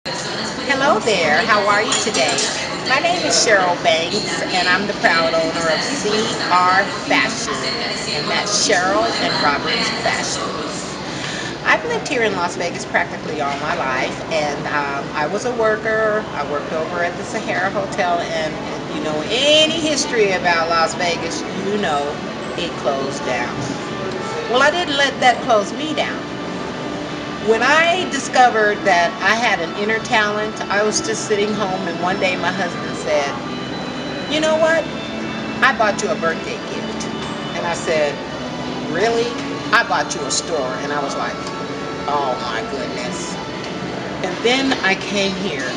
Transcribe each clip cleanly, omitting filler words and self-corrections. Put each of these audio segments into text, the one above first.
Hello there, how are you today? My name is Cheryl Banks, and I'm the proud owner of CR Fashion, and that's Cheryl and Robert's Fashions. I've lived here in Las Vegas practically all my life, and I was a worker. I worked over at the Sahara Hotel, and if you know any history about Las Vegas, you know it closed down. Well, I didn't let that close me down. When I discovered that I had an inner talent, I was just sitting home, and one day my husband said, "You know what? I bought you a birthday gift." And I said, "Really?" "I bought you a store." And I was like, "Oh my goodness." And then I came here,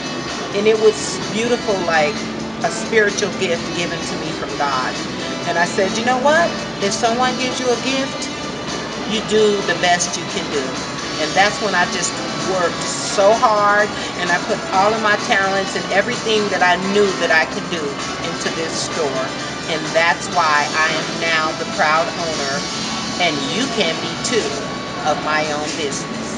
and it was beautiful, like a spiritual gift given to me from God. And I said, "You know what? If someone gives you a gift, you do the best you can do." And that's when I just worked so hard, and I put all of my talents and everything that I knew that I could do into this store. And that's why I am now the proud owner, and you can be too, of my own business.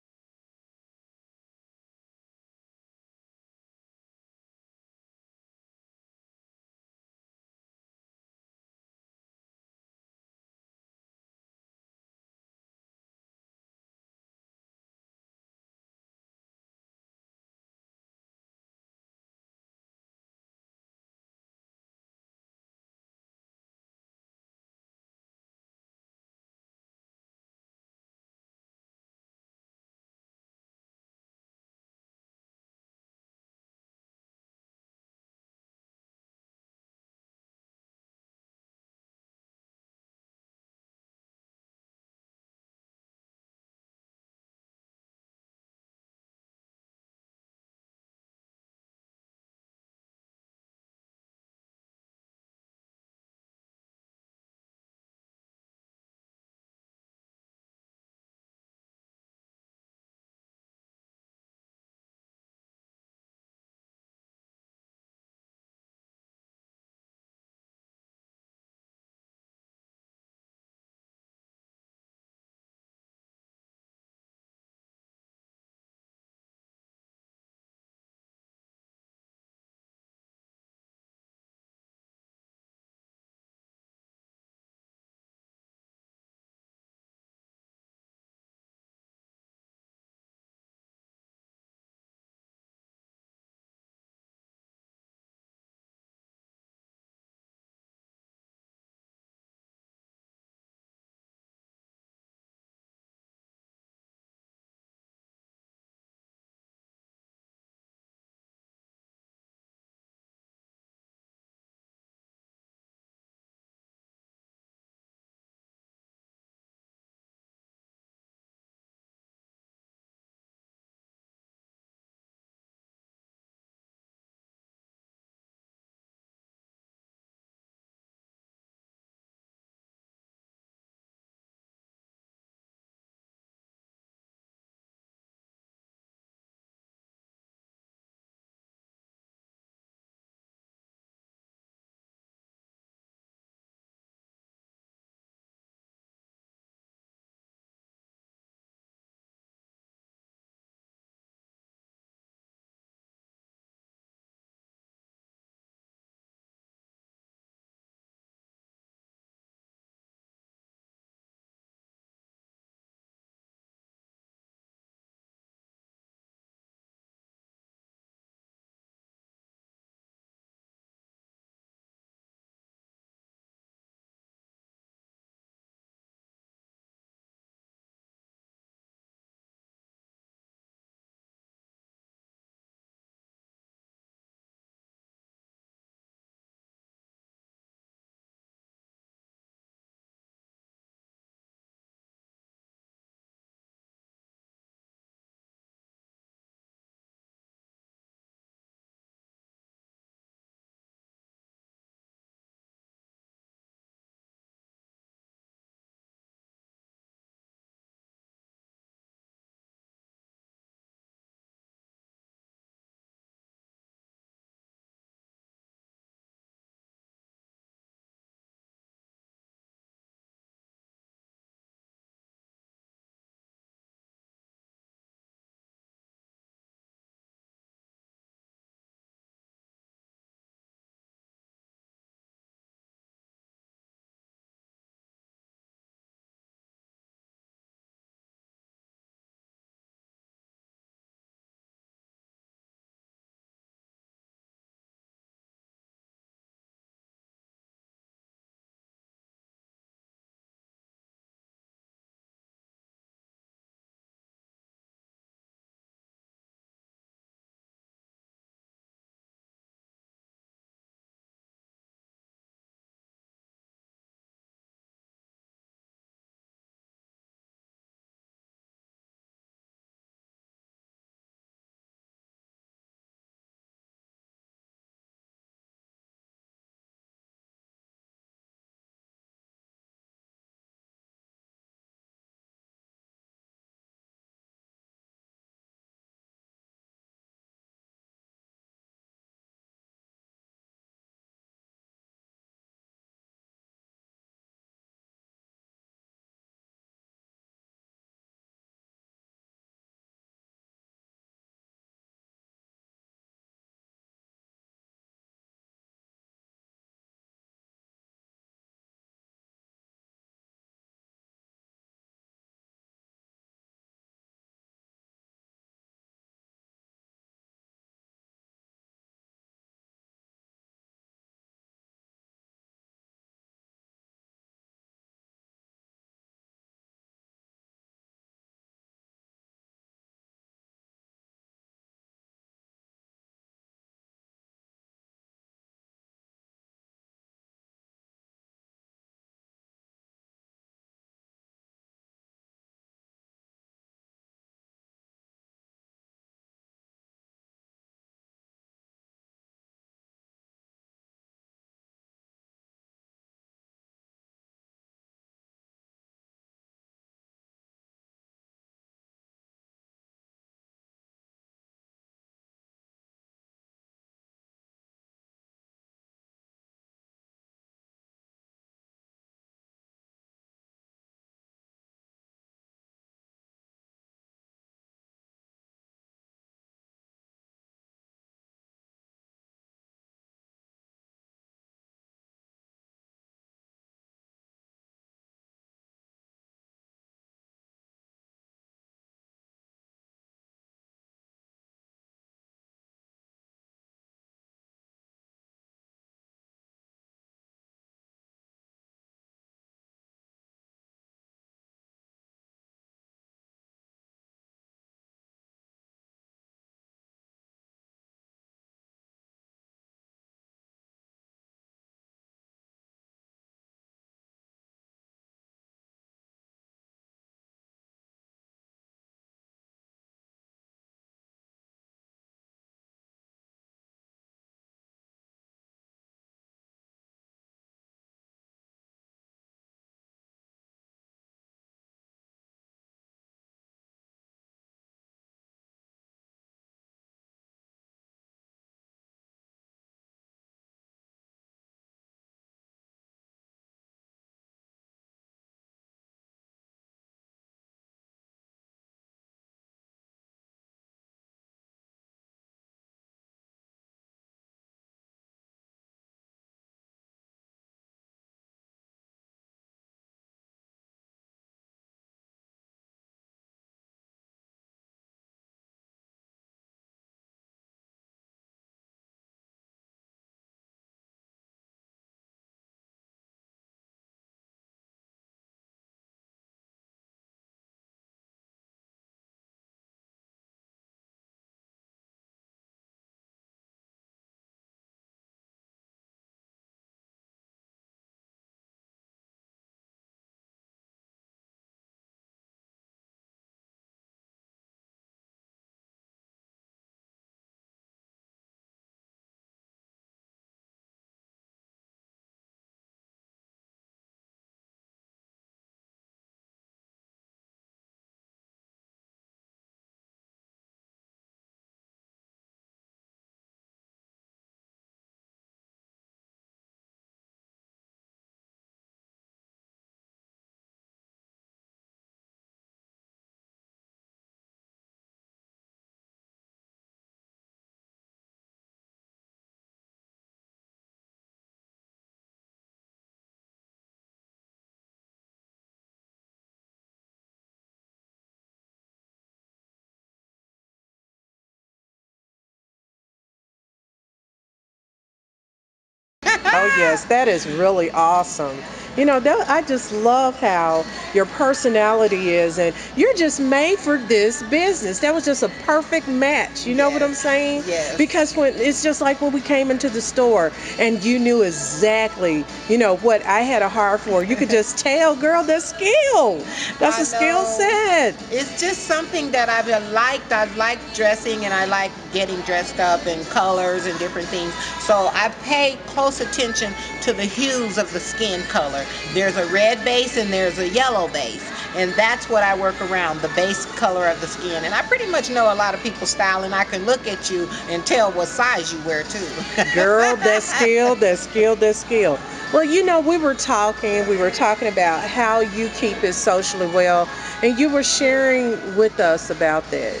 Oh yes, that is really awesome. You know, I just love how your personality is, and you're just made for this business. That was just a perfect match. You know what I'm saying? Yes. Because when it's just like when we came into the store, and you knew exactly, you know, what I had a heart for. You could just tell, girl, that's skill. That's a skill set. It's just something that I've liked. I've liked dressing, and I like getting dressed up in colors and different things. So I pay close attention to the hues of the skin color. There's a red base and there's a yellow base, and that's what I work around, the base color of the skin. And I pretty much know a lot of people's style, and I can look at you and tell what size you wear too. Girl, that's skill, that's skill, that's skill. Well, you know, we were talking about how you keep it socially well, and you were sharing with us about that.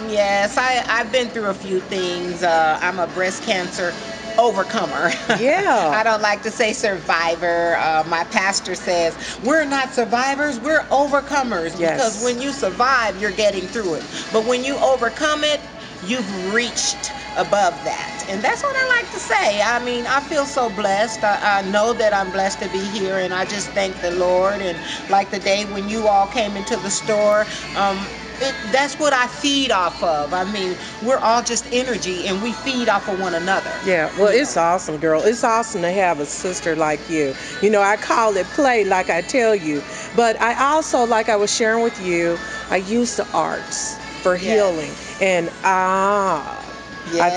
Yes, I've been through a few things. I'm a breast cancer overcomer. Yeah. I don't like to say survivor. My pastor says we're not survivors, we're overcomers. Yes. Because when you survive, you're getting through it. But when you overcome it, you've reached above that. And that's what I like to say. I mean, I feel so blessed. I know that I'm blessed to be here, and I just thank the Lord. And like the day when you all came into the store, that's what I feed off of. I mean, we're all just energy, and we feed off of one another. Yeah, well, it's awesome, girl. It's awesome to have a sister like you. You know, I call it play, like I tell you. But I also, like I was sharing with you, I use the arts for healing. And I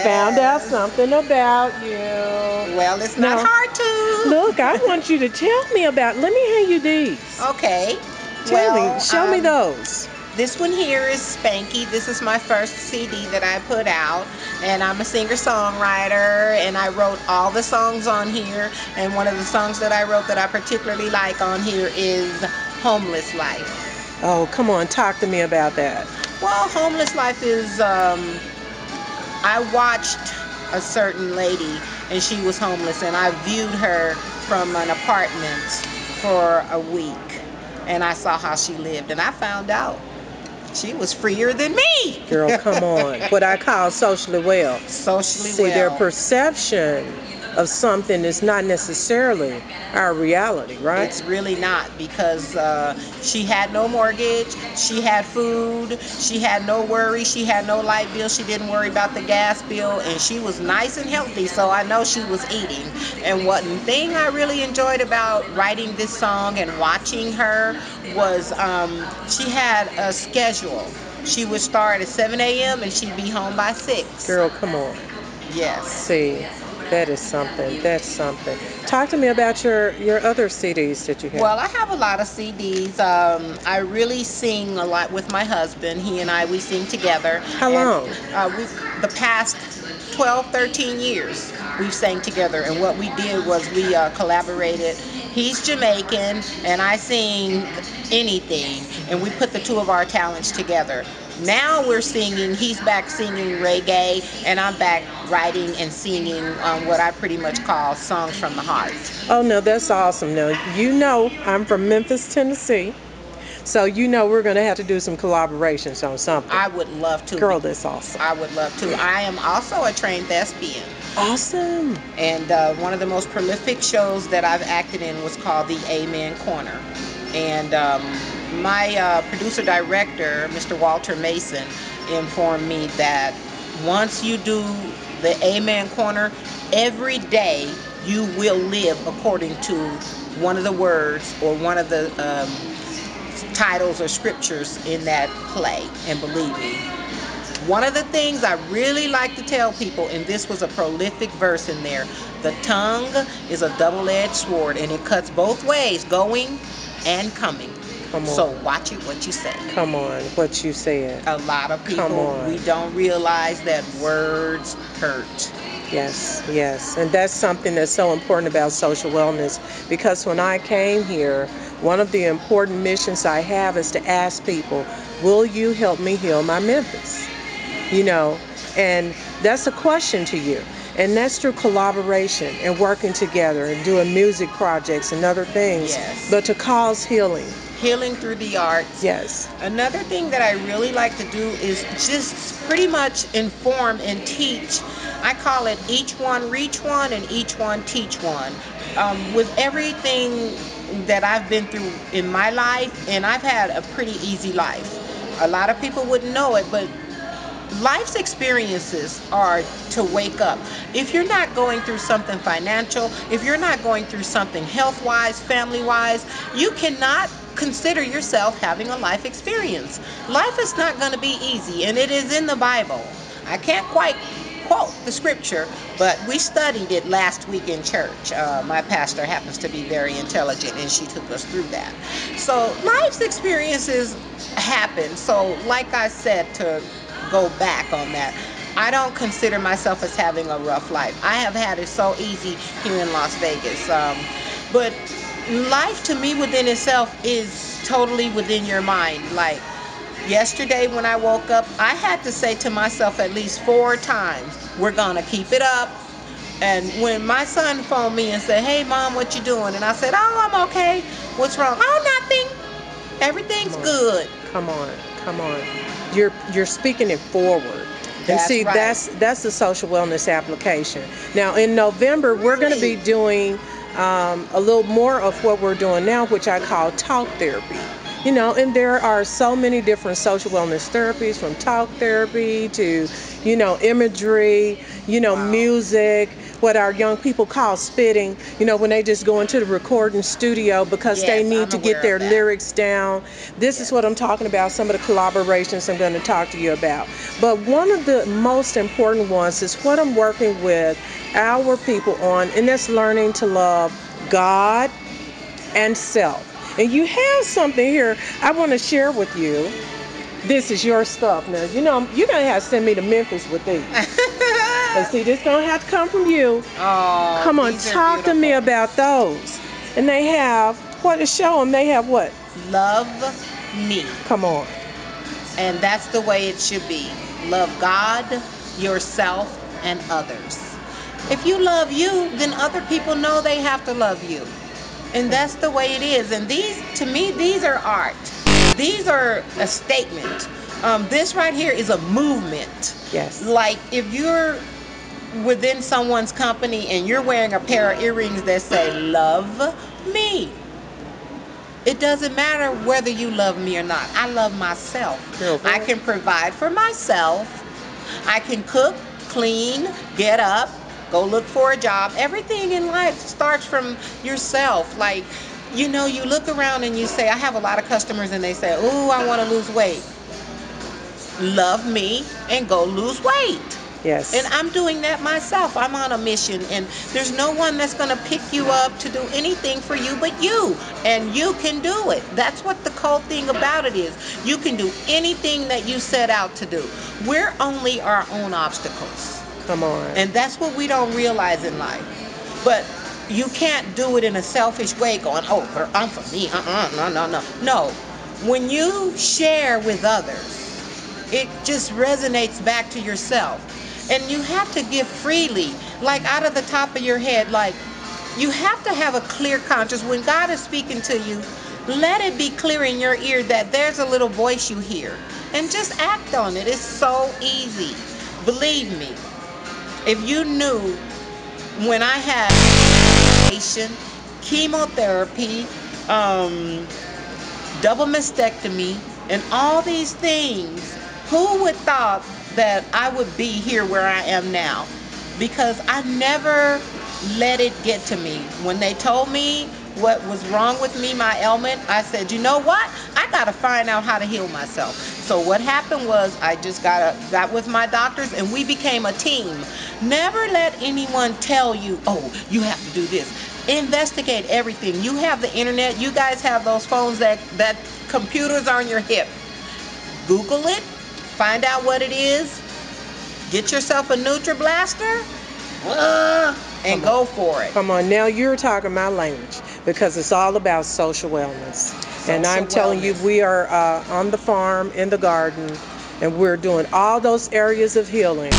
found out something about you. Well, it's not hard to. Look, I want you to tell me about. Let me hand you these. Okay. Tell me. Show me those. This one here is Spanky. This is my first CD that I put out, and I'm a singer-songwriter, and I wrote all the songs on here, and one of the songs that I wrote that I particularly like on here is Homeless Life. Oh, come on, talk to me about that. Well, Homeless Life is, I watched a certain lady, and she was homeless, and I viewed her from an apartment for a week, and I saw how she lived, and I found out she was freer than me. Girl, come on. What I call socially well. Socially well. See, their perception of something is not necessarily our reality, right? It's really not, because she had no mortgage, she had food, she had no worry, she had no light bill, she didn't worry about the gas bill, and she was nice and healthy, so I know she was eating. And one thing I really enjoyed about writing this song and watching her was she had a schedule. She would start at 7 a.m. and she'd be home by 6. Girl, come on. Yes. See. That is something. That's something. Talk to me about your other CDs that you have. Well, I have a lot of CDs. I really sing a lot with my husband. He and we sing together. How long? The past 12, 13 years we've sang together. And what we did was we collaborated. He's Jamaican and I sing anything. And we put the two of our talents together. Now we're singing, he's back singing reggae, and I'm back writing and singing what I pretty much call songs from the heart. Oh, no, that's awesome. Now, you know I'm from Memphis, Tennessee, so you know we're going to have to do some collaborations on something. I would love to. Girl, that's awesome. I would love to. I am also a trained thespian. Awesome. And one of the most prolific shows that I've acted in was called the Amen Corner. And my producer-director, Mr. Walter Mason, informed me that once you do the Amen Corner, every day you will live according to one of the words or one of the titles or scriptures in that play. And believe me, one of the things I really like to tell people, and this was a prolific verse in there, the tongue is a double-edged sword, and it cuts both ways, going and coming. So watch it what you say. Come on, what you said. A lot of people, we don't realize that words hurt. Yes, yes. And that's something that's so important about social wellness, because when I came here, one of the important missions I have is to ask people, will you help me heal my Memphis? You know, and that's a question to you. And that's through collaboration and working together and doing music projects and other things. Yes. But to cause healing. healing through the arts. Yes. Another thing that I really like to do is just pretty much inform and teach. I call it each one reach one and each one teach one. With everything that I've been through in my life, and I've had a pretty easy life. A lot of people wouldn't know it, but life's experiences are to wake up. If you're not going through something financial, if you're not going through something health-wise, family-wise, you cannot consider yourself having a life experience. Life is not going to be easy, and it is in the Bible. I can't quite quote the scripture, but we studied it last week in church. My pastor happens to be very intelligent, and she took us through that. So life's experiences happen. So like I said, to go back on that, I don't consider myself as having a rough life. I have had it so easy here in Las Vegas. But life to me within itself is totally within your mind. Like yesterday when I woke up, I had to say to myself at least 4 times, we're gonna keep it up. And when my son phoned me and said, hey mom, what you doing? And I said, oh, I'm okay. What's wrong? Oh, nothing. Everything's good. Come on. You're speaking it forward. And see, right. that's the social wellness application. Now in November, we're going to be doing a little more of what we're doing now, which I call talk therapy. You know, and there are so many different social wellness therapies, from talk therapy to, imagery, Wow. music, what our young people call spitting, when they just go into the recording studio because they Yes, need I'm to get aware their of that. lyrics down. This is what I'm talking about, some of the collaborations I'm going to talk to you about. But one of the most important ones is what I'm working with our people on, and that's learning to love God and self. And you have something here I want to share with you. This is your stuff now. You're going to have to send me to Memphis with these. But see, this going to have to come from you. Oh, Come on, these are talk to me beautiful. about those. And they have, what to show them, they have what? Love me. Come on. And that's the way it should be. Love God, yourself, and others. If you love you, then other people know they have to love you. And that's the way it is. And these, to me, these are art. These are a statement. This right here is a movement. Yes. Like if you're within someone's company and you're wearing a pair of earrings that say, love me. It doesn't matter whether you love me or not. I love myself. Okay. I can provide for myself. I can cook, clean, get up, go look for a job. Everything in life starts from yourself. Like, you look around and you say, I have a lot of customers and they say, ooh, I want to lose weight. Love me and go lose weight. Yes. And I'm doing that myself. I'm on a mission, and there's no one that's going to pick you up to do anything for you but you. And you can do it. That's what the cool thing about it is. You can do anything that you set out to do. We're only our own obstacles. Come on. And that's what we don't realize in life. But you can't do it in a selfish way going, oh, I'm for me. No. No. When you share with others, it just resonates back to yourself. And you have to give freely, like out of the top of your head. Like, you have to have a clear conscience. When God is speaking to you, let it be clear in your ear that there's a little voice you hear. And just act on it. It's so easy. Believe me. If you knew when I had chemotherapy, double mastectomy, and all these things, who would thought that I would be here where I am now? Because I never let it get to me. When they told me what was wrong with me, my ailment, I said, you know what? I got to find out how to heal myself. So what happened was I just got with my doctors and we became a team. Never let anyone tell you, oh, you have to do this. Investigate everything. You have the internet. You guys have those phones that computers are on your hip. Google it. Find out what it is. Get yourself a NutriBlaster and go for it. Come on, now you're talking my language, because it's all about social wellness. And I'm telling you, we are on the farm, in the garden, and we're doing all those areas of healing.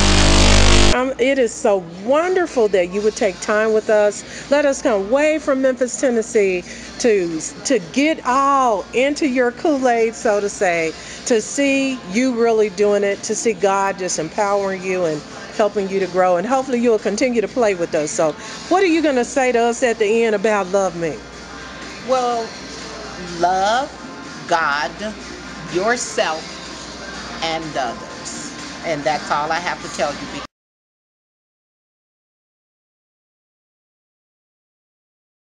It is so wonderful that you would take time with us. Let us come way from Memphis, Tennessee, to get all into your Kool-Aid, so to say, to see you really doing it, to see God just empowering you and helping you to grow, and hopefully you'll continue to play with us. So, what are you going to say to us at the end about Love Me? Well, love God, yourself, and others. And that's all I have to tell you,